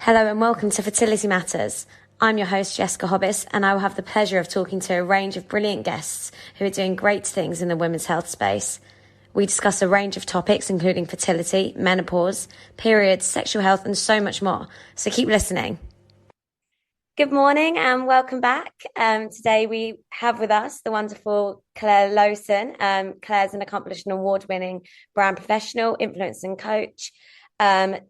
Hello and welcome to Fertility Matters. I'm your host, Jessica Hobbis, and I will have the pleasure of talking to a range of brilliant guests who are doing great things in the women's health space. We discuss a range of topics, including fertility, menopause, periods, sexual health, and so much more. So keep listening. Good morning and welcome back. Today we have with us the wonderful Claire Lowson. Claire's an accomplished and award-winning brand professional, influencer and coach. And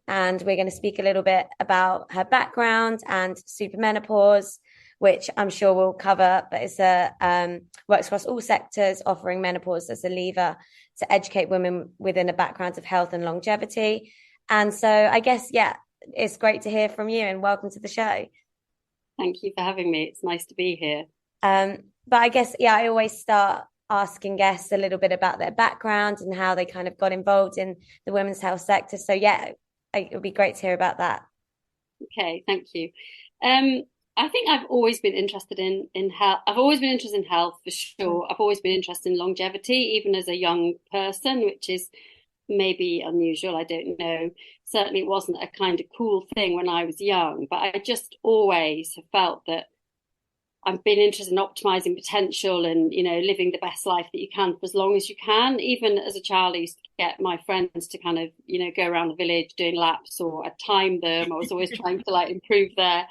we're going to speak a little bit about her background and supermenopause, which I'm sure we'll cover, but it's works across all sectors, offering menopause as a lever to educate women within a background of health and longevity. And so I guess, it's great to hear from you and welcome to the show. Thank you for having me. It's nice to be here. But I guess, I always start asking guests a little bit about their background and how they kind of got involved in the women's health sector. So it would be great to hear about that. Okay, thank you. I think I've always been interested in health. I've always been interested in health for sure. I've always been interested in longevity, even as a young person, which is maybe unusual. I don't know. Certainly it wasn't a kind of cool thing when I was young, but I just always have felt that I've been interested in optimizing potential and, living the best life that you can for as long as you can. Even as a child, I used to get my friends to kind of, go around the village doing laps, or I'd time them. I was always trying to improve their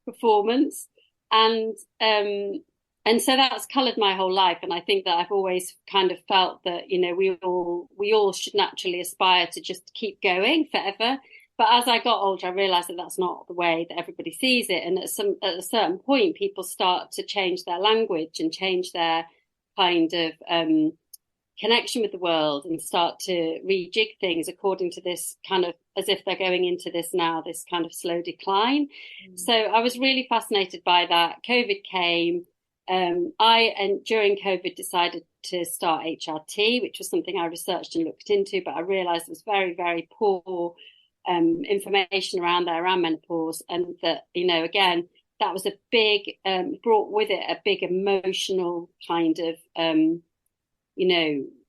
performance. And so that's coloured my whole life. And I think that I've always kind of felt that, we all should naturally aspire to just keep going forever. But as I got older, I realised that that's not the way that everybody sees it. And at a certain point, people start to change their language and change their kind of connection with the world and start to rejig things according to this kind of, as if they're going into this kind of slow decline. So I was really fascinated by that. COVID came. And during COVID decided to start HRT, which was something I researched and looked into, but I realised there was very, very poor information around menopause, and that, again, that was a big, brought with it a big emotional kind of,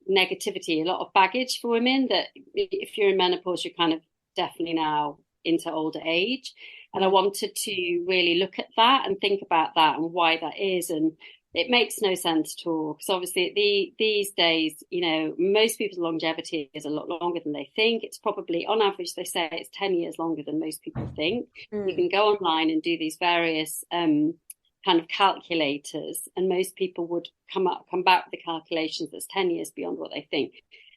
negativity, a lot of baggage for women, that if you're in menopause, you're kind of definitely now into older age. And I wanted to really look at that and think about that and why that is. And it makes no sense at all, because obviously these days, most people's longevity is a lot longer than they think. It's probably, on average, they say it's 10 years longer than most people think. You can go online and do these various kind of calculators, and most people would come back with the calculations that's 10 years beyond what they think.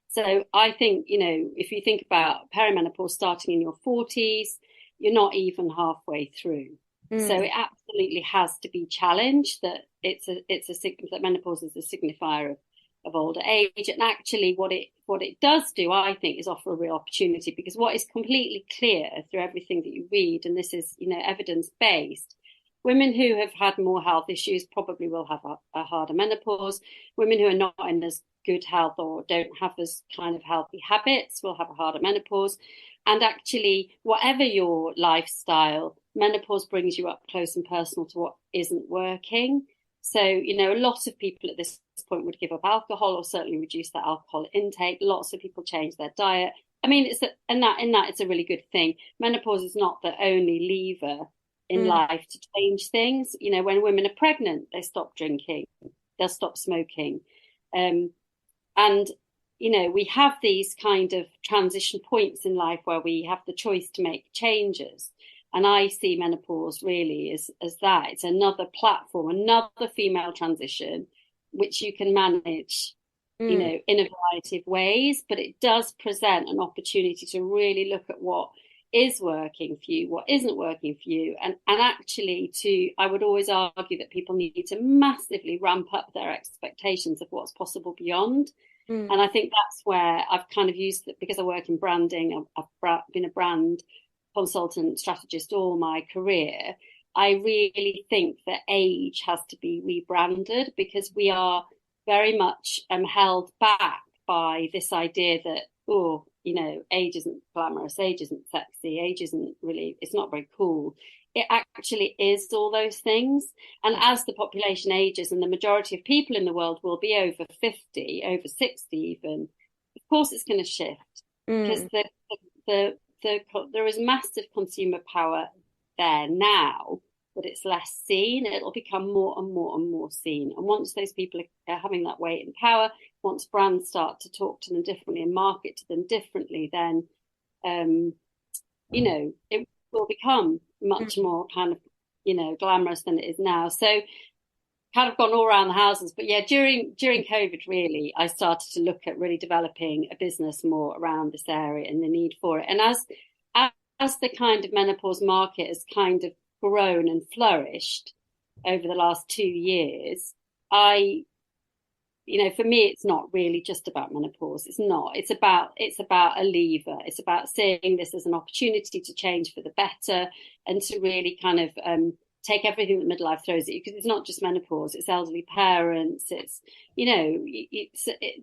So I think, if you think about perimenopause starting in your 40s, you're not even halfway through. So it absolutely has to be challenged, that that menopause is a signifier of older age. And actually what it does do, I think, is offer a real opportunity, because what is completely clear through everything that you read, and this is, evidence-based, women who have had more health issues probably will have a harder menopause. Women who are not in as good health or don't have as kind of healthy habits will have a harder menopause. And actually, whatever your lifestyle, menopause brings you up close and personal to what isn't working. So, a lot of people at this point would give up alcohol, or certainly reduce their alcohol intake. Lots of people change their diet. I mean, it's a really good thing. Menopause is not the only lever in life to change things. When women are pregnant, they stop drinking, they'll stop smoking. And we have these kind of transition points in life where we have the choice to make changes. And I see menopause really as that. It's another platform, another female transition, which you can manage, in a variety of ways. But it does present an opportunity to really look at what is working for you, what isn't working for you. And actually I would always argue that people need to massively ramp up their expectations of what's possible beyond. And I think that's where I've kind of used it, because I work in branding. I've been a brand consultant, strategist all my career. I really think that age has to be rebranded, because we are very much held back by this idea that, age isn't glamorous, age isn't sexy, age isn't really, it's not very cool. It actually is all those things. And as the population ages, and the majority of people in the world will be over 50, over 60 even, of course it's going to shift, because there is massive consumer power there now, but it's less seen. It'll become more and more and more seen. And once those people are having that weight and power, once brands start to talk to them differently and market to them differently, then, it will become much more kind of, glamorous than it is now. So kind of gone all around the houses. But yeah, during COVID, really, I started to look at really developing a business more around this area and the need for it. And as the kind of menopause market has kind of grown and flourished over the last 2 years, for me, it's not really just about menopause. It's not. It's about a lever. It's about seeing this as an opportunity to change for the better and to really kind of take everything that midlife throws at you, because it's not just menopause, it's elderly parents, it's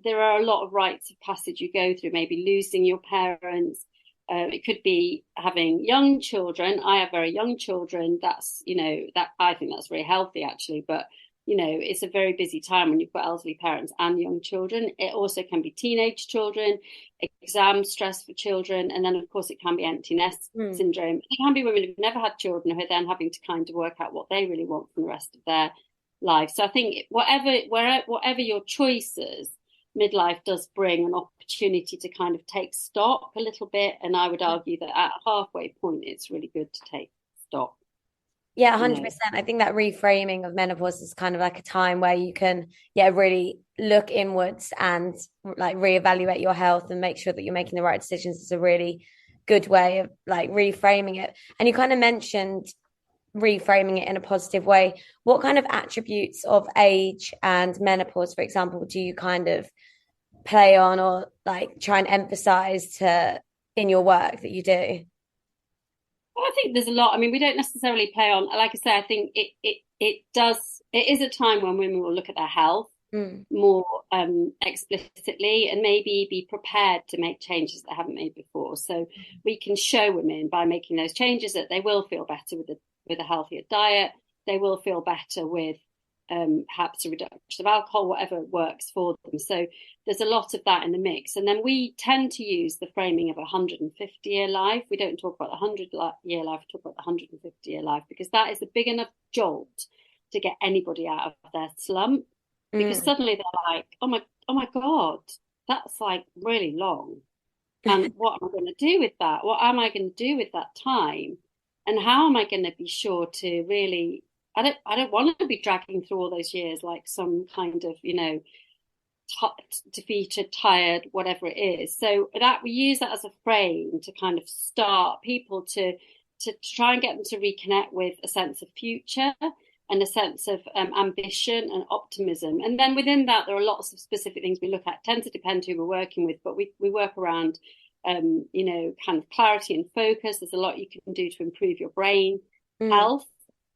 there are a lot of rites of passage you go through, maybe losing your parents, it could be having young children. I have very young children. That's that I think that's very healthy actually, but it's a very busy time when you've got elderly parents and young children. It also can be teenage children, exam stress for children, and then of course it can be empty nest syndrome. It can be women who've never had children who are then having to kind of work out what they really want from the rest of their life. So I think whatever your choices, midlife does bring an opportunity to kind of take stock a little bit, and I would argue that at a halfway point it's really good to take stock. Yeah, 100%. I think that reframing of menopause is kind of like a time where you can, really look inwards and like reevaluate your health and make sure that you're making the right decisions. Is a really good way of like reframing it. And you kind of mentioned reframing it in a positive way. What kind of attributes of age and menopause, for example, do you kind of play on or like try and emphasize in your work that you do? I think there's a lot. I mean, we don't necessarily play on, like I say, I think it is a time when women will look at their health more explicitly and maybe be prepared to make changes they haven't made before. So we can show women by making those changes that they will feel better with a healthier diet. They will feel better with perhaps a reduction of alcohol, whatever works for them. So there's a lot of that in the mix. And then we tend to use the framing of a 150-year life. We don't talk about the 100-year life, we talk about the 150-year life, because that is a big enough jolt to get anybody out of their slump. Because suddenly they're like, oh my God, that's like really long. And what am I going to do with that? What am I going to do with that time? And how am I going to be sure to really, I don't want to be dragging through all those years like some kind of, defeated, tired, whatever it is. So that we use that as a frame to kind of start people to try and get them to reconnect with a sense of future and a sense of ambition and optimism. And then within that, there are lots of specific things we look at. It tends to depend who we're working with, but we work around, kind of clarity and focus. There's a lot you can do to improve your brain health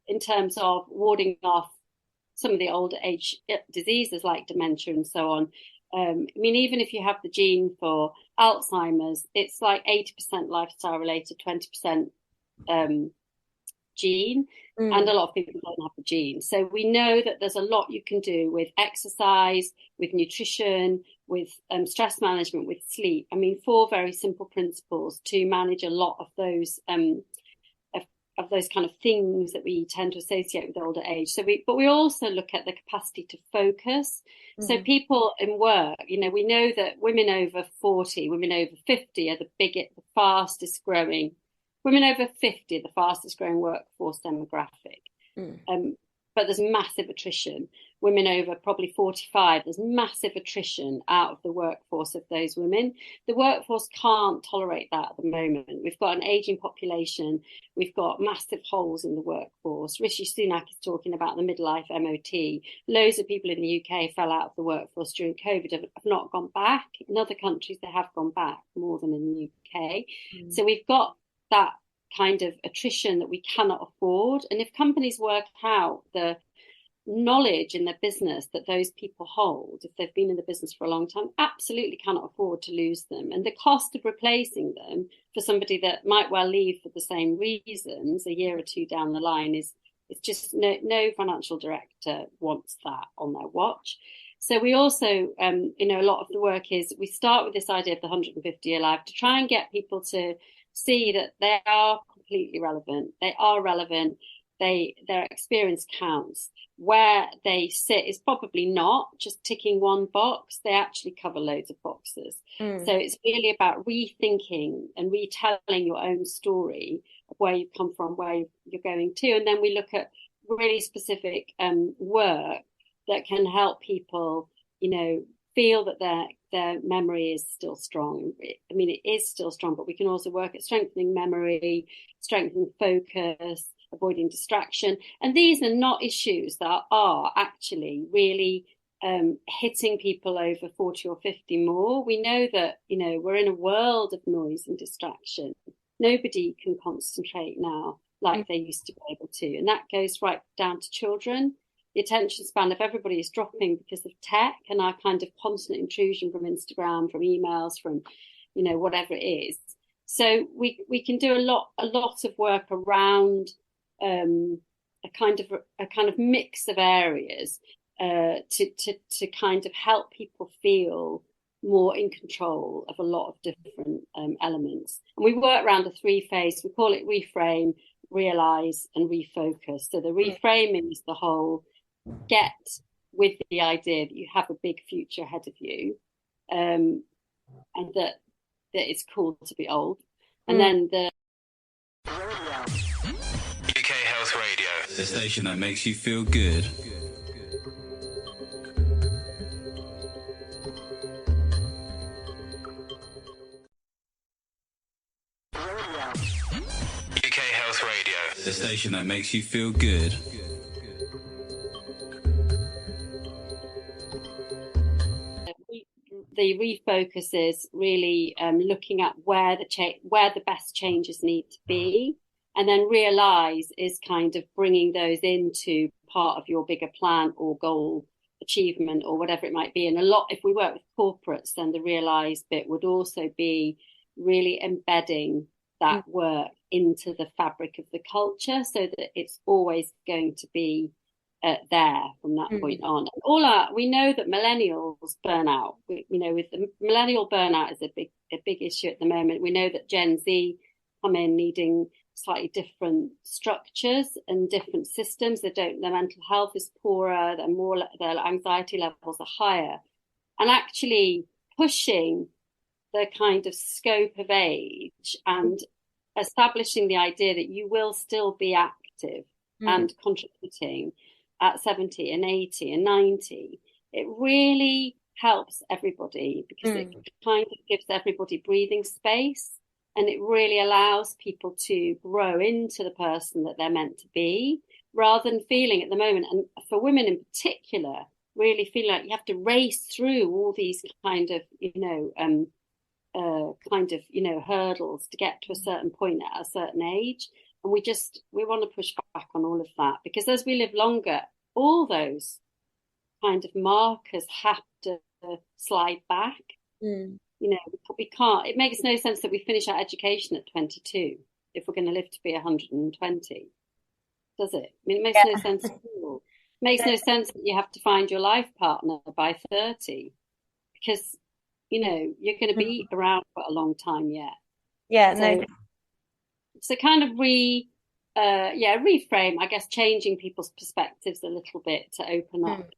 in terms of warding off some of the older age diseases like dementia and so on. I mean, even if you have the gene for Alzheimer's, it's like 80% lifestyle related, 20% gene, and a lot of people don't have the gene. So we know that there's a lot you can do with exercise, with nutrition, with stress management, with sleep. I mean, 4 very simple principles to manage a lot of those kind of things that we tend to associate with older age. But we also look at the capacity to focus. So people in work, we know that women over 40, women over 50 are the fastest growing. Women over 50 are the fastest growing workforce demographic. But there's massive attrition. Women over probably 45, there's massive attrition out of the workforce of those women. The workforce can't tolerate that at the moment. We've got an aging population. We've got massive holes in the workforce. Rishi Sunak is talking about the midlife MOT. Loads of people in the UK fell out of the workforce during COVID, have not gone back. In other countries, they have gone back more than in the UK. So we've got that kind of attrition that we cannot afford. And if companies work out the knowledge in their business that those people hold, if they've been in the business for a long time, absolutely cannot afford to lose them. And the cost of replacing them for somebody that might well leave for the same reasons a year or 2 down the line is just no financial director wants that on their watch. So we also, a lot of the work is we start with this idea of the 150-year life to try and get people to see that they are completely relevant. They are relevant. Their experience counts. Where they sit is probably not just ticking one box. They actually cover loads of boxes. So it's really about rethinking and retelling your own story of where you've come from, where you're going to. And then we look at really specific work that can help people, feel that their memory is still strong. I mean, it is still strong, but we can also work at strengthening memory, strengthening focus, avoiding distraction. And these are not issues that are actually really hitting people over 40 or 50 more. We know that, we're in a world of noise and distraction. Nobody can concentrate now like they used to be able to. And that goes right down to children. The attention span of everybody is dropping because of tech and our kind of constant intrusion from Instagram, from emails, from, whatever it is. So we can do a lot of work around a kind of mix of areas to kind of help people feel more in control of a lot of different elements. And we work around a 3-phase. We call it reframe, realize, and refocus. So the reframing is the whole get with the idea that you have a big future ahead of you, and that it's cool to be old. And then the UK Health Radio, the station that makes you feel good. UK Health Radio, the station that makes you feel good. The refocus is really looking at where the best changes need to be, and then realize is kind of bringing those into part of your bigger plan or goal achievement or whatever it might be. And a lot, if we work with corporates, then the realize bit would also be really embedding that work into the fabric of the culture so that it's always going to be there from that point on. And we know that millennials burn out. With the millennial burnout is a big issue at the moment. We know that Gen Z come in needing slightly different structures and different systems. Their mental health is poorer. Their anxiety levels are higher, and actually pushing the kind of scope of age and establishing the idea that you will still be active and contributing at 70 and 80 and 90, it really helps everybody because it kind of gives everybody breathing space, and it really allows people to grow into the person that they're meant to be, rather than feeling at the moment, and for women in particular, really feeling like you have to race through all these kind of hurdles to get to a certain point at a certain age. And we want to push back on all of that, because as we live longer, all those kind of markers have to slide back. We can't, it makes no sense that we finish our education at 22 if we're going to live to be 120, does it? I mean, it makes no sense at all. It makes no sense that you have to find your life partner by 30, because you're going to be around for a long time yet. So kind of reframe, I guess, changing people's perspectives a little bit to open up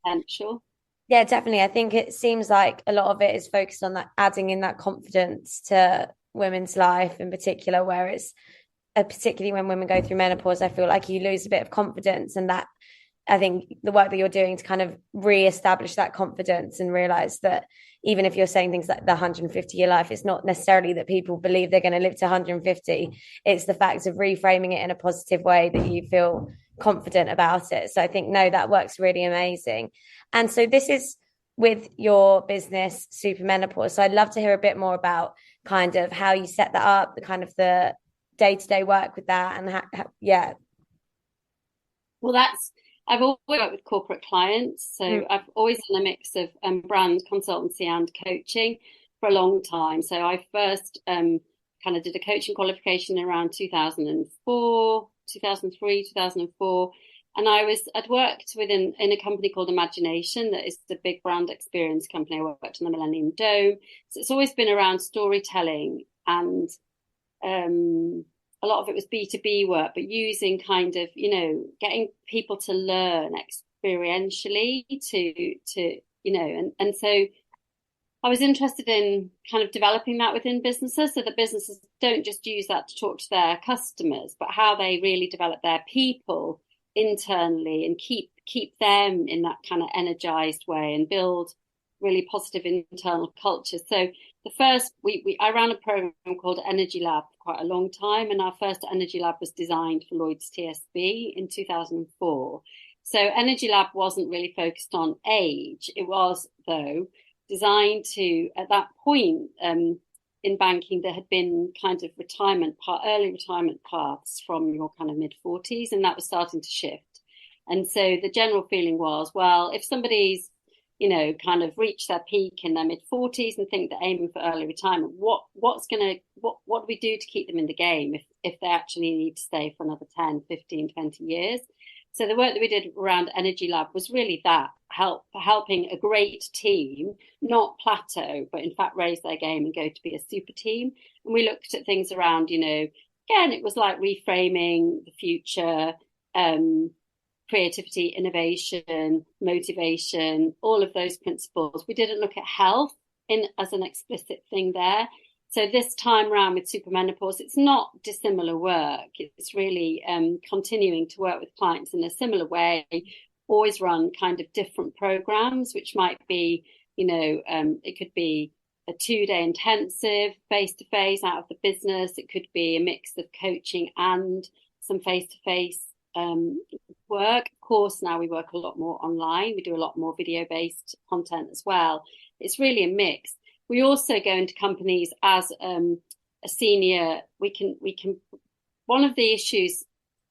potential. Yeah, definitely. I think it seems like a lot of it is focused on that, adding in that confidence to women's life in particular, where it's particularly when women go through menopause, I feel like you lose a bit of confidence, and that I think the work that you're doing to kind of re-establish that confidence and realize that even if you're saying things like the 150-year life, it's not necessarily that people believe they're going to live to 150. It's the fact of reframing it in a positive way that you feel confident about it. So I think, no, that works really amazing. And so this is with your business, Supermenopause. So I'd love to hear a bit more about kind of how you set that up, the kind of the day-to-day work with that, and how. Well, I've always worked with corporate clients, so I've always done a mix of brand consultancy and coaching for a long time. So I first kind of did a coaching qualification around 2004, 2003, 2004. And I'd worked in a company called Imagination, that is the big brand experience company. I worked on the Millennium Dome. So it's always been around storytelling and a lot of it was B2B work, but using kind of, you know, getting people to learn experientially to you know, and so I was interested in kind of developing that within businesses, so that businesses don't just use that to talk to their customers, but how they really develop their people internally and keep them in that kind of energized way and build really positive internal culture. So the first, I ran a program called Energy Lab for quite a long time, and our first Energy Lab was designed for Lloyd's TSB in 2004. So Energy Lab wasn't really focused on age. It was, though, designed to, at that point in banking, there had been kind of early retirement paths from your kind of mid-40s, and that was starting to shift. And so the general feeling was, well, if somebody's, you know, kind of reached their peak in their mid-40s and think they're aiming for early retirement, what do we do to keep them in the game if they actually need to stay for another 10, 15, 20 years? So the work that we did around Energy Lab was really that, helping a great team not plateau, but in fact raise their game and go to be a super team. And we looked at things around, you know, again, it was like reframing the future, creativity, innovation, motivation, all of those principles. We didn't look at health as an explicit thing there. So this time around with Supermenopause, it's not dissimilar work. It's really continuing to work with clients in a similar way, always run kind of different programs, which might be, you know, it could be a 2-day intensive face-to-face out of the business. It could be a mix of coaching and some face-to-face work. Of course, now we work a lot more online. We do a lot more video-based content as well. It's really a mix. We also go into companies as a senior. We can. One of the issues,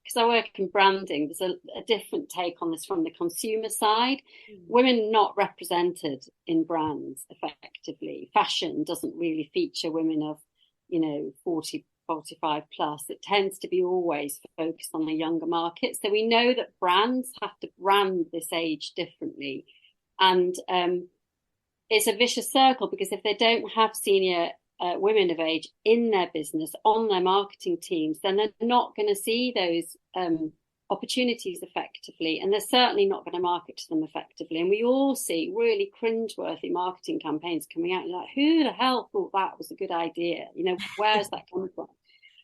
because I work in branding, there's a different take on this from the consumer side. Women not represented in brands effectively. Fashion doesn't really feature women of, you know, 40, 45 plus. It tends to be always focused on the younger market. So we know that brands have to brand this age differently. And it's a vicious circle, because if they don't have senior women of age in their business, on their marketing teams, then they're not going to see those opportunities effectively, and they're certainly not going to market to them effectively. And we all see really cringeworthy marketing campaigns coming out, like, who the hell thought that was a good idea? You know, where's that coming from?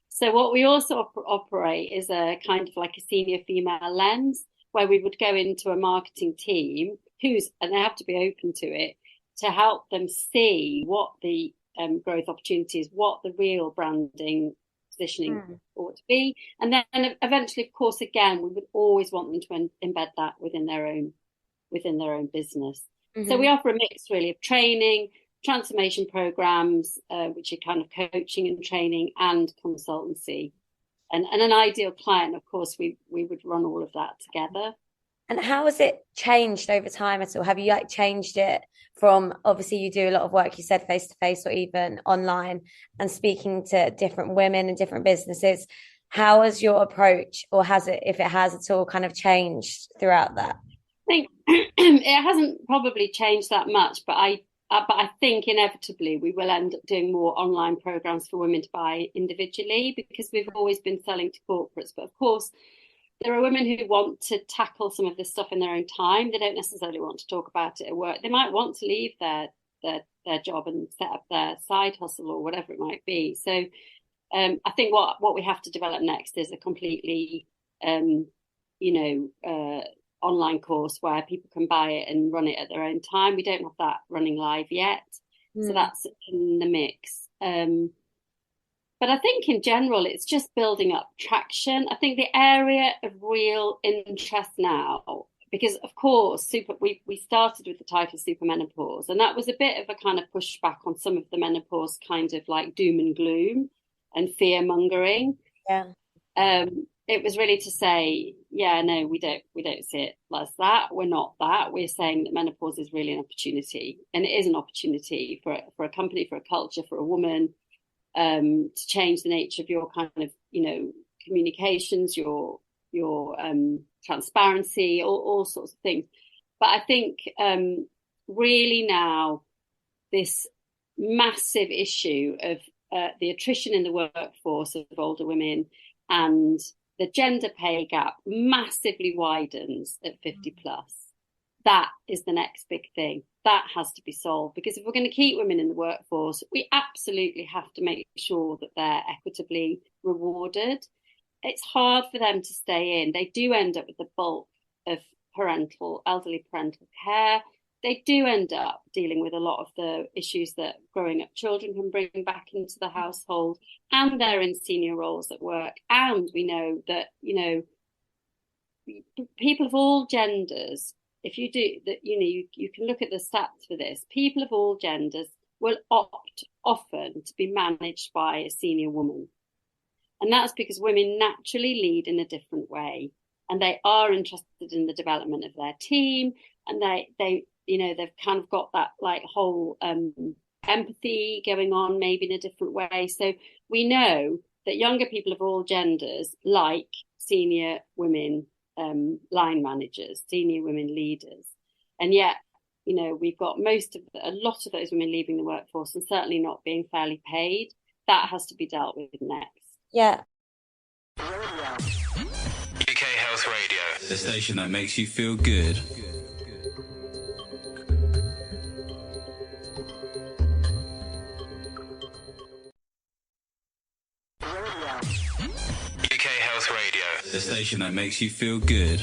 So what we also operate is a kind of like a senior female lens, where we would go into a marketing team and they have to be open to it, to help them see what the growth opportunity is, what the real branding positioning ought to be. And then eventually, of course, again, we would always want them to embed that within their own business. Mm-hmm. So we offer a mix really of training, transformation programs, which are kind of coaching and training, and consultancy. And an ideal client, of course, we would run all of that together. And how has it changed over time at all? Have you changed it from, obviously you do a lot of work, you said face-to-face or even online, and speaking to different women and different businesses. How has your approach, or has it, if it has at all, kind of changed throughout that? I think it hasn't probably changed that much, but I think inevitably we will end up doing more online programs for women to buy individually, because we've always been selling to corporates. But of course, there are women who want to tackle some of this stuff in their own time. They don't necessarily want to talk about it at work. They might want to leave their job and set up their side hustle or whatever it might be. So I think what we have to develop next is a completely, online course where people can buy it and run it at their own time. We don't have that running live yet. So that's in the mix. But I think in general, it's just building up traction. I think the area of real interest now, because of course, we started with the title Supermenopause, and that was a bit of a kind of pushback on some of the menopause kind of like doom and gloom and fear mongering. Yeah. It was really to say, yeah, no, we don't see it as that. We're not that. We're saying that menopause is really an opportunity, and it is an opportunity for a company, for a culture, for a woman. To change the nature of your kind of, communications, your transparency, all sorts of things. But I think really now this massive issue of the attrition in the workforce of older women, and the gender pay gap massively widens at 50 plus. That is the next big thing. That has to be solved, because if we're going to keep women in the workforce, we absolutely have to make sure that they're equitably rewarded. It's hard for them to stay in. They do end up with the bulk of elderly parental care. They do end up dealing with a lot of the issues that growing up children can bring back into the household, and they're in senior roles at work. And we know that, people of all genders, if you do that, you can look at the stats for this. People of all genders will opt often to be managed by a senior woman. And that's because women naturally lead in a different way. And they are interested in the development of their team. And they've kind of got that like whole empathy going on, maybe in a different way. So we know that younger people of all genders like senior women line managers, senior women leaders. And yet, we've got a lot of those women leaving the workforce and certainly not being fairly paid. That has to be dealt with next. Yeah. UK Health Radio, the station that makes you feel good. UK Health Radio, the station that makes you feel good.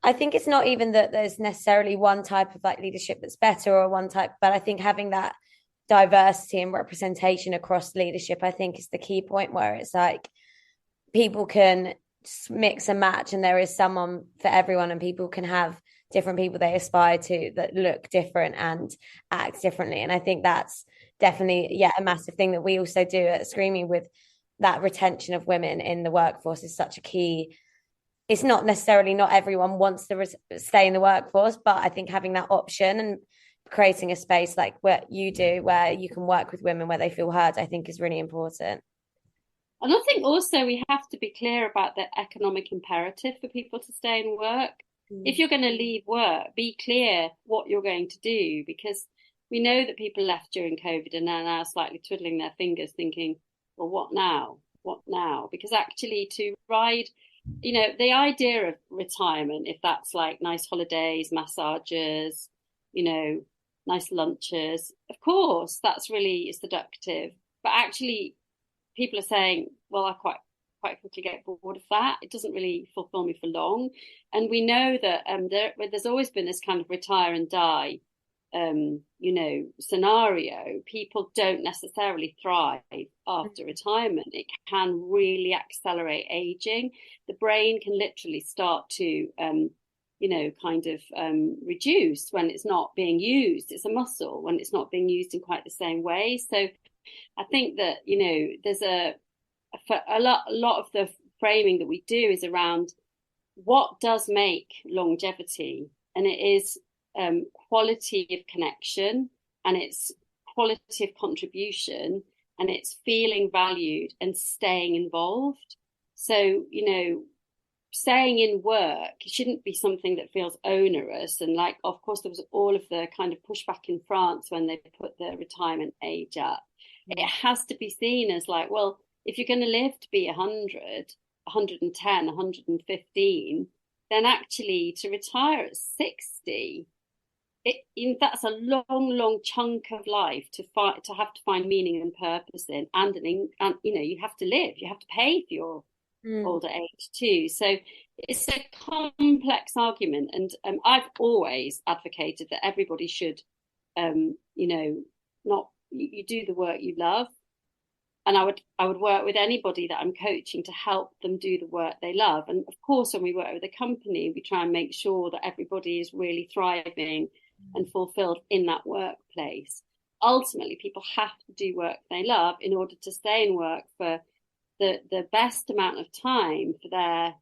I think it's not even that there's necessarily one type of like leadership that's better or one type, but I think having that diversity and representation across leadership, I think, is the key point, where it's like people can mix and match and there is someone for everyone, and people can have different people they aspire to that look different and act differently. And I think that's definitely, a massive thing that we also do at Screaming, with that retention of women in the workforce is such a key. It's not necessarily, not everyone wants to stay in the workforce, but I think having that option and creating a space like what you do, where you can work with women where they feel heard, I think is really important. And I think also we have to be clear about the economic imperative for people to stay in work. If you're going to leave work, be clear what you're going to do, because we know that people left during COVID and are now slightly twiddling their fingers thinking, well, what now? What now? Because actually to ride, the idea of retirement, if that's like nice holidays, massages, nice lunches, of course, that's really seductive. But actually, people are saying, well, I quite quickly get bored of that. It doesn't really fulfill me for long. And we know that there's always been this kind of retire and die, scenario. People don't necessarily thrive after retirement. It can really accelerate aging. The brain can literally start to, reduce when it's not being used. It's a muscle when it's not being used in quite the same way. So I think that, there's a lot of the framing that we do is around what does make longevity, and it is quality of connection, and it's quality of contribution, and it's feeling valued and staying involved. So, staying in work shouldn't be something that feels onerous. And like, of course, there was all of the kind of pushback in France when they put the retirement age up. It has to be seen as like, well, if you're going to live to be 100, 110, 115, then actually to retire at 60, that's a long chunk of life to have to find meaning and purpose in, and you have to live, you have to pay for your older age too. So it's a complex argument, and I've always advocated that everybody should, you do the work you love. And I would work with anybody that I'm coaching to help them do the work they love. And of course, when we work with a company, we try and make sure that everybody is really thriving and fulfilled in that workplace. Ultimately, people have to do work they love in order to stay in work for the best amount of time for their,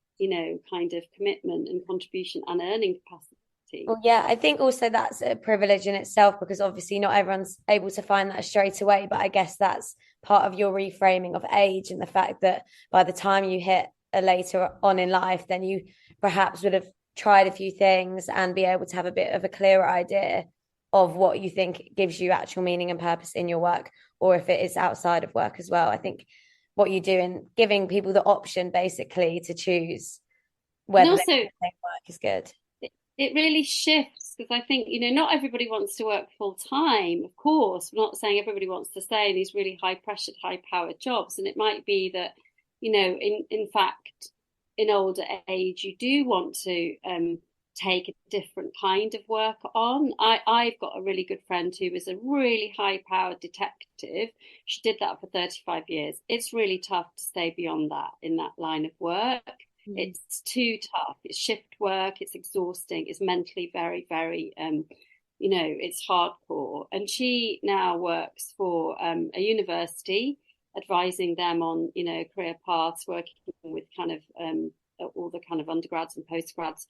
kind of commitment and contribution and earning capacity. Well, yeah, I think also that's a privilege in itself, because obviously not everyone's able to find that straight away. But I guess that's part of your reframing of age, and the fact that by the time you hit a later on in life, then you perhaps would have tried a few things and be able to have a bit of a clearer idea of what you think gives you actual meaning and purpose in your work, or if it is outside of work as well. I think what you do in giving people the option basically to choose whether also, they work is good. It really shifts, because I think, not everybody wants to work full time. Of course, I'm not saying everybody wants to stay in these really high pressured, high powered jobs. And it might be that, in fact, in older age, you do want to take a different kind of work on. I've got a really good friend who was a really high powered detective. She did that for 35 years. It's really tough to stay beyond that in that line of work. It's too tough. It's shift work. It's exhausting. It's mentally very, very, it's hardcore. And she now works for a university, advising them on, career paths, working with kind of all the kind of undergrads and postgrads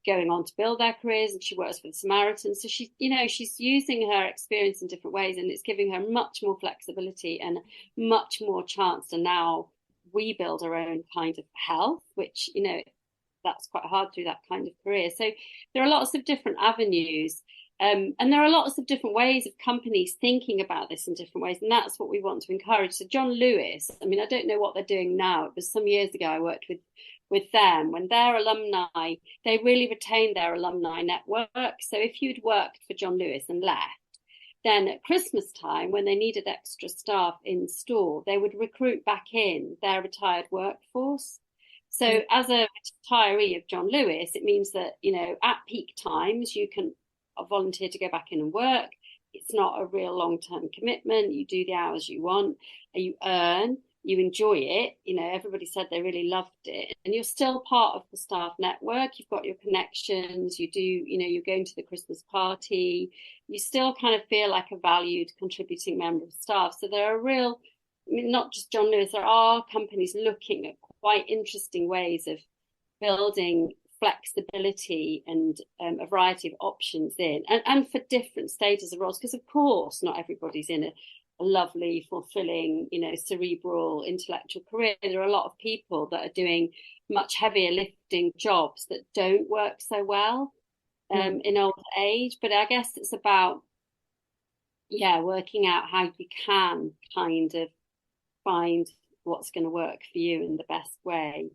going on to build their careers. And she works for the Samaritans. So she's using her experience in different ways, and it's giving her much more flexibility and much more chance to now we build our own kind of health, which, that's quite hard through that kind of career. So there are lots of different avenues, and there are lots of different ways of companies thinking about this in different ways. And that's what we want to encourage. So John Lewis, I mean, I don't know what they're doing now. It was some years ago I worked with them when their alumni, they really retained their alumni network. So if you'd worked for John Lewis and left, then at Christmas time, when they needed extra staff in store, they would recruit back in their retired workforce. So as a retiree of John Lewis, it means that, at peak times, you can volunteer to go back in and work. It's not a real long-term commitment. You do the hours you want, you earn, you enjoy it. Everybody said they really loved it. And you're still part of the staff network. You've got your connections. You do, you're going to the Christmas party. You still kind of feel like a valued contributing member of staff. So there are not just John Lewis, there are companies looking at quite interesting ways of building flexibility and a variety of options in, and for different stages of roles, because of course not everybody's in a lovely, fulfilling, cerebral, intellectual career. There are a lot of people that are doing much heavier lifting jobs that don't work so well in old age. But I guess it's about, working out how you can kind of find what's going to work for you in the best way.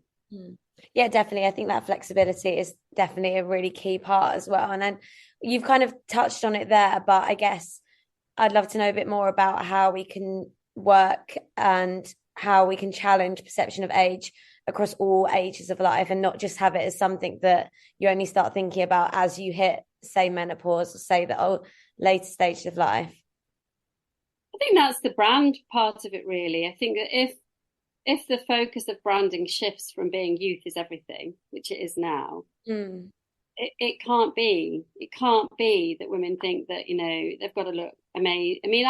Yeah, definitely. I think that flexibility is definitely a really key part as well. And then you've kind of touched on it there, but I guess I'd love to know a bit more about how we can work and how we can challenge perception of age across all ages of life, and not just have it as something that you only start thinking about as you hit, say, menopause, or say the later stages of life. I think that's the brand part of it, really. I think that if the focus of branding shifts from being youth is everything, which it is now, it can't be. It can't be that women think that, they've got to look amazing. I mean,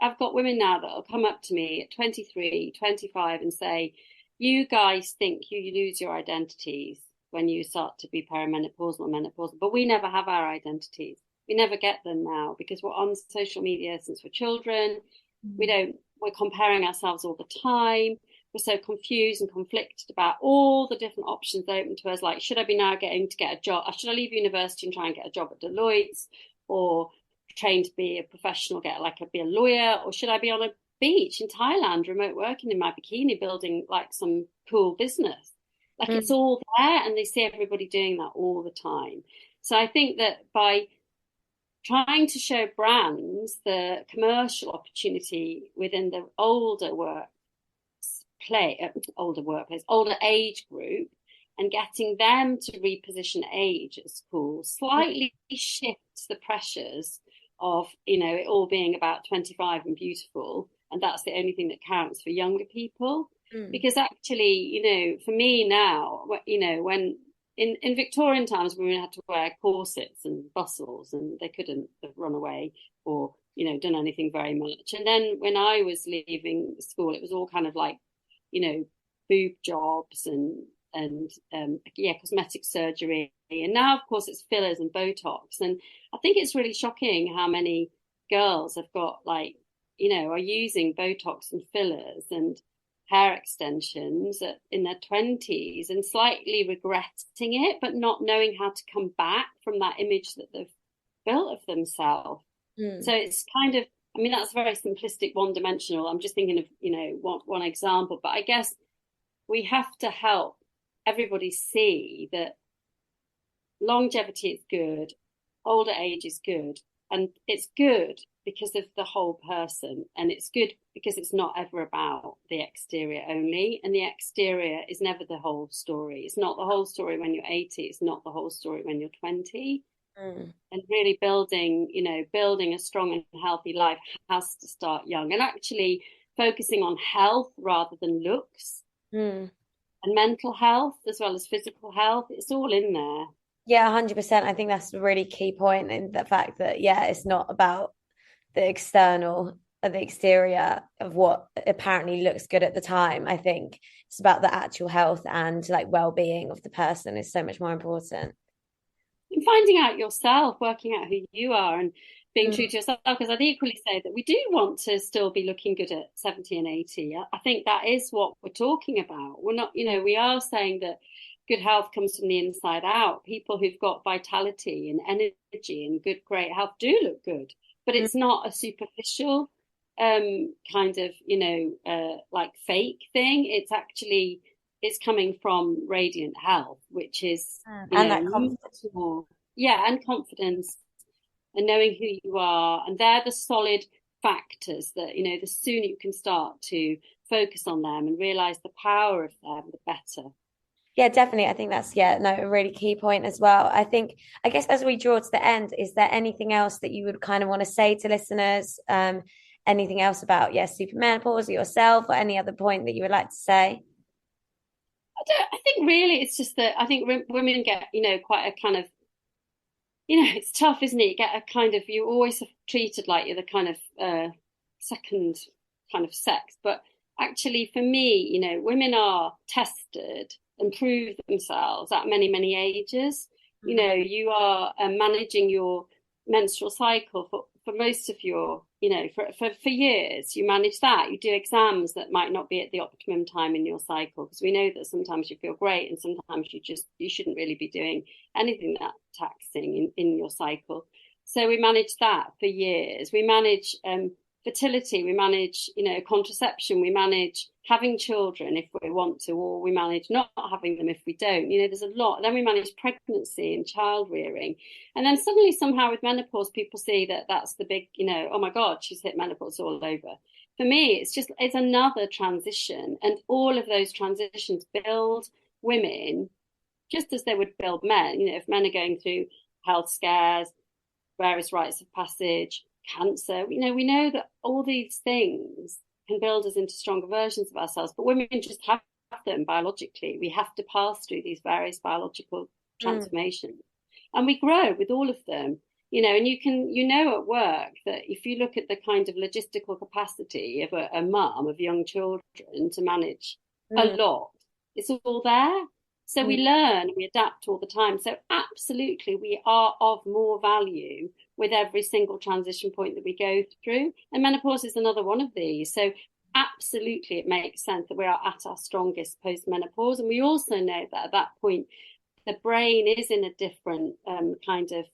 I've got women now that'll come up to me at 23, 25 and say, you guys think you lose your identities when you start to be perimenopausal or menopausal, but we never have our identities. We never get them now because we're on social media since we're children. We're comparing ourselves all the time. We're so confused and conflicted about all the different options open to us. Like, should I be now getting to get a job? Should I leave university and try and get a job at Deloitte's, or train to be a professional, be a lawyer? Or should I be on a beach in Thailand, remote working in my bikini, building like some cool business? Like it's all there, and they see everybody doing that all the time. So I think that by trying to show brands the commercial opportunity within the older age group, and getting them to reposition age at school slightly shifts the pressures of, it all being about 25 and beautiful, and that's the only thing that counts for younger people. Because actually, for me now, when in Victorian times, women had to wear corsets and bustles, and they couldn't run away or, done anything very much. And then when I was leaving school, it was all kind of like, boob jobs and cosmetic surgery. And now, of course, it's fillers and Botox. And I think it's really shocking how many girls have got are using Botox and fillers. And hair extensions in their 20s and slightly regretting it, but not knowing how to come back from that image that they've built of themselves. So it's kind of, I mean, that's very simplistic, one-dimensional. I'm just thinking of, you know, one example, but I guess we have to help everybody see that longevity is good, older age is good, and it's good because of the whole person, and it's good because it's not ever about the exterior only, and the exterior is never the whole story. It's not the whole story when you're 80, it's not the whole story when you're 20. And really building a strong and healthy life has to start young, and actually focusing on health rather than looks, and mental health as well as physical health. It's all in there. Yeah, 100%. I think that's a really key point, in the fact that, yeah, it's not about the external or the exterior of what apparently looks good at the time. I think it's about the actual health and like well-being of the person is so much more important. And finding out yourself, working out who you are, and being true to yourself. Because I'd equally say that we do want to still be looking good at 70 and 80. I think that is what we're talking about. We're not, you know, we are saying that good health comes from the inside out. People who've got vitality and energy and good, great health do look good, but it's not a superficial kind of, you know, like fake thing. It's actually, it's coming from radiant health, which is, and that confidence. And confidence, and knowing who you are. And they're the solid factors that, you know, the sooner you can start to focus on them and realize the power of them, the better. Yeah, definitely. I think that's, a really key point as well. I guess as we draw to the end, is there anything else that you would kind of want to say to listeners? Anything else about, supermenopause or yourself, or any other point that you would like to say? I think really it's just that I think women get, you know, quite a kind of, you know, it's tough, isn't it? You get a kind of, you're always treated like you're the kind of second kind of sex. But actually, for me, you know, women are tested and prove themselves at many, many ages. You know, you are managing your menstrual cycle for most of your, you know, for years. You manage that. You do exams that might not be at the optimum time in your cycle, because we know that sometimes you feel great and sometimes you shouldn't really be doing anything that taxing in your cycle. So we manage that for years. We manage fertility, we manage, you know, contraception, we manage having children if we want to, or we manage not having them if we don't. You know, there's a lot. Then we manage pregnancy and child rearing. And then suddenly somehow with menopause, people see that that's the big, you know, oh my God, she's hit menopause all over. For me, it's another transition. And all of those transitions build women just as they would build men. You know, if men are going through health scares, various rites of passage, cancer, you know, we know that all these things can build us into stronger versions of ourselves, but women just have them biologically. We have to pass through these various biological transformations, and we grow with all of them, you know. And you can, you know, at work that if you look at the kind of logistical capacity of a mum of young children to manage a lot, it's all there. So we learn, we adapt all the time. So absolutely, we are of more value with every single transition point that we go through. And menopause is another one of these. So absolutely, it makes sense that we are at our strongest post-menopause. And we also know that at that point, the brain is in a different kind of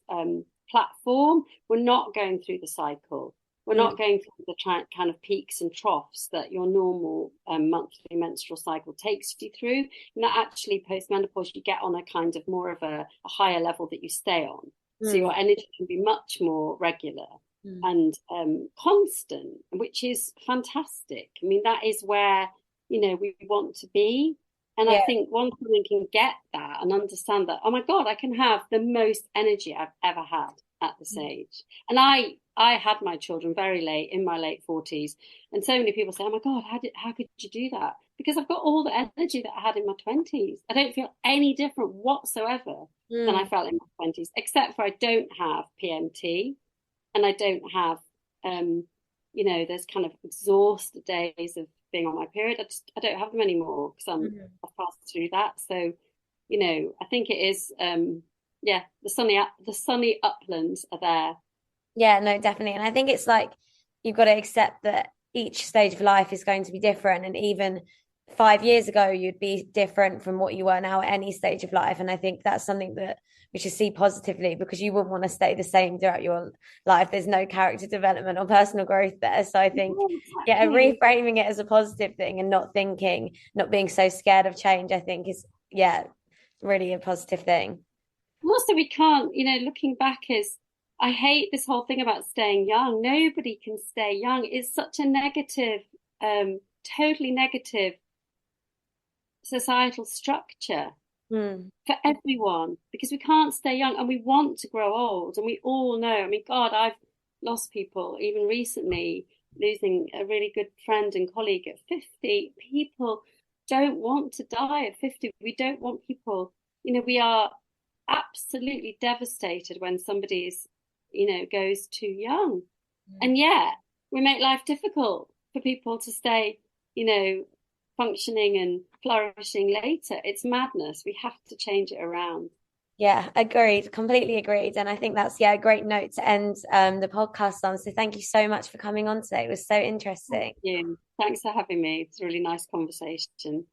platform. We're not going through the cycle. We're not going through the kind of peaks and troughs that your normal monthly menstrual cycle takes you through. And that actually post-menopause, you get on a kind of more of a higher level that you stay on. So your energy can be much more regular and constant, which is fantastic. I mean, that is where, you know, we want to be. And I think once women can get that and understand that, oh my God, I can have the most energy I've ever had at this age. And I had my children very late, in my late 40s. And so many people say, oh my God, how could you do that? Because I've got all the energy that I had in my 20s. I don't feel any different whatsoever than I felt in my 20s, except for I don't have PMT and I don't have, you know, there's kind of exhausted days of being on my period. I don't have them anymore because I've passed through that. So, you know, I think it is, the sunny uplands are there. Yeah, no, definitely. And I think it's like, you've got to accept that each stage of life is going to be different. And even 5 years ago you'd be different from what you are now at any stage of life. And I think that's something that we should see positively, because you wouldn't want to stay the same throughout your life. There's no character development or personal growth there. So I think, yeah, Exactly. reframing it as a positive thing and not being so scared of change, I think is, yeah, really a positive thing. Also, we can't, looking back is, I hate this whole thing about staying young. Nobody can stay young. It's such a negative, totally negative societal structure for everyone, because we can't stay young and we want to grow old. And we all know, I mean, God, I've lost people, even recently, losing a really good friend and colleague at 50. People don't want to die at 50. We don't want people, we are absolutely devastated when somebody is, goes too young. And yet we make life difficult for people to stay, functioning and flourishing later. It's madness. We have to change it around. Yeah, agreed. Completely agreed. And I think that's, yeah, a great note to end the podcast on. So thank you so much for coming on today. It was so interesting. Thank you. Thanks for having me. It's a really nice conversation.